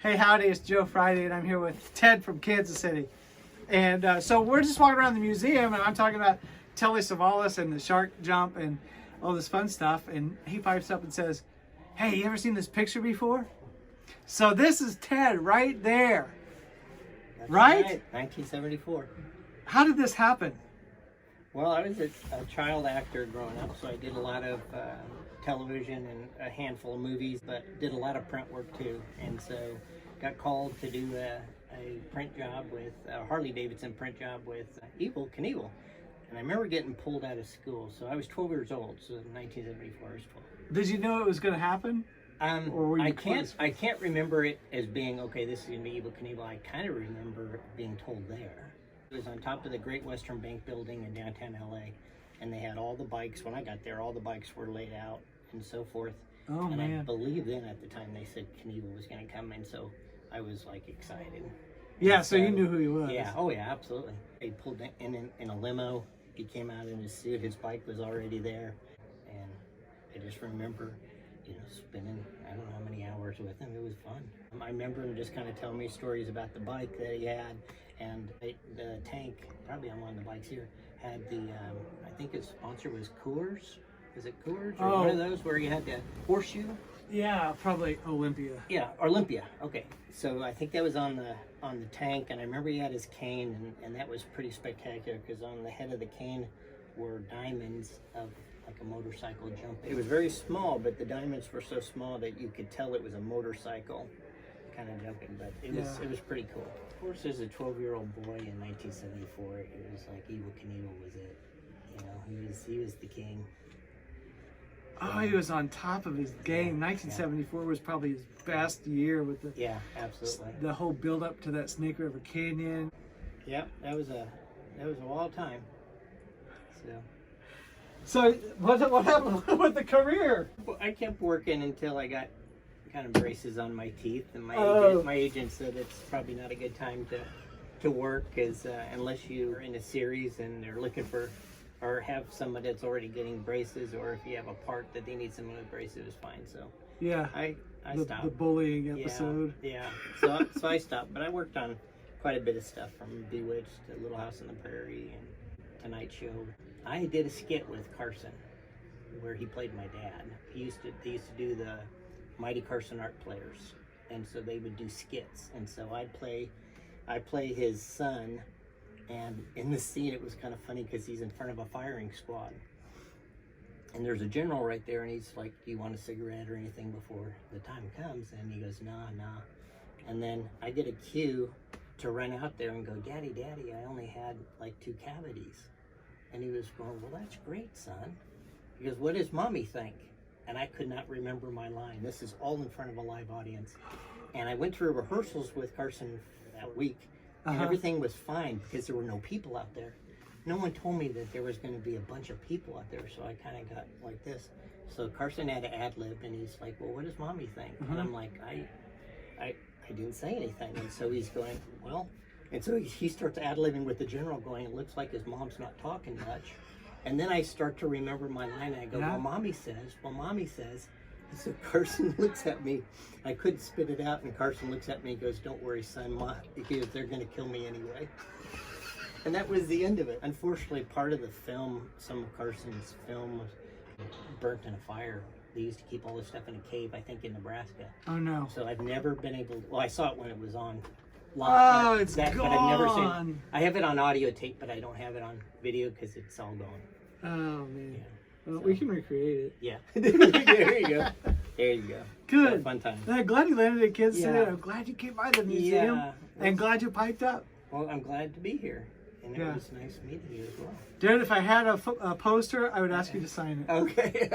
Hey, howdy, it's Joe Friday, and I'm here with Ted from Kansas City. And so we're just walking around the museum, and I'm talking about Telly Savalas and the shark jump and all this fun stuff. And he pipes up and says, hey, you ever seen this picture before? So this is Ted right there. That's right? 1974. How did this happen? Well, I was a child actor growing up, so I did a lot of television and a handful of movies, but did a lot of print work too. And so got called to do a print job with a Harley Davidson print job with Evel Knievel. And I remember getting pulled out of school. So I was 12 years old, so in 1974 I was 12. Did you know it was going to happen? Or were you I can't remember it as being, okay, this is going to be Evel Knievel. I kind of remember being told there. It was on top of the Great Western Bank building in downtown LA. And they had all the bikes. When I got there, all the bikes were laid out and so forth. Oh, and man. I believe then at the time they said Knievel was going to come in, so I was like excited. Yeah, so you knew who he was. Yeah, oh yeah, absolutely. They pulled in a limo. He came out in his suit. His bike was already there. And I just remember, spending, I don't know how many hours with him. It was fun. I remember him just kind of telling me stories about the bike that he had. And the tank, probably on one of the bikes here, had the, I think his sponsor was Coors. Is it Coors? Or one of those where you had the horseshoe? Yeah, probably Olympia. Yeah, Olympia. Okay. So I think that was on the tank, and I remember he had his cane, and that was pretty spectacular because on the head of the cane were diamonds of like a motorcycle jump. It was very small, but the diamonds were so small that you could tell it was a motorcycle kind of jumping, but it was pretty cool. Of course, as a 12-year-old boy in 1974, it was like Evel Knievel was it. He was the king. Oh, he was on top of his game. 1974 was probably his best year with the absolutely. The whole build up to that Snake River Canyon. Yeah, that was a wild time. So what happened with the career? Well, I kept working until I got kind of braces on my teeth, and my agent said it's probably not a good time to work, because unless you're in a series and they're looking for or have somebody that's already getting braces, or if you have a part that they need someone with braces, it was fine. So yeah, I stopped. The bullying episode. Yeah. So I stopped, but I worked on quite a bit of stuff, from Bewitched to Little House on the Prairie and Tonight Show. I did a skit with Carson where he played my dad. They used to do the Mighty Carson Art Players, and so they would do skits, and so I play his son. And in the scene, it was kind of funny because he's in front of a firing squad. And there's a general right there, and he's like, do you want a cigarette or anything before the time comes? And he goes, nah. And then I get a cue to run out there and go, Daddy, I only had like 2 cavities. And he was going, well, that's great, son. He goes, what does Mommy think? And I could not remember my line. This is all in front of a live audience. And I went through rehearsals with Carson that week. And everything was fine because there were no people out there. No one told me that there was going to be a bunch of people out there, so I kind of got like this. So Carson had to ad-lib, and he's like, well, what does Mommy think? And I'm like, I didn't say anything. And so he's going, well, and so he starts ad-libbing with the general going, it looks like his mom's not talking much. And then I start to remember my line, and I go, well, Mommy says. And so Carson looks at me. I couldn't spit it out, and Carson looks at me and goes, don't worry, son, because they're going to kill me anyway. And that was the end of it. Unfortunately, part of the film, some of Carson's film, was burnt in a fire. They used to keep all this stuff in a cave, I think, in Nebraska. Oh, no. So I've never been able to, well, I saw it when it was on. It's gone. But I've never seen, I have it on audio tape, but I don't have it on video because it's all gone. Oh, man. Yeah. Well, we can recreate it. Yeah. There you go. There you go. Good. Fun time. I'm glad you landed at Kansas City. I'm glad you came by the museum. And glad you piped up. Well, I'm glad to be here. And it was nice meeting you as well. Dude, if I had a poster, I would ask you to sign it. Okay.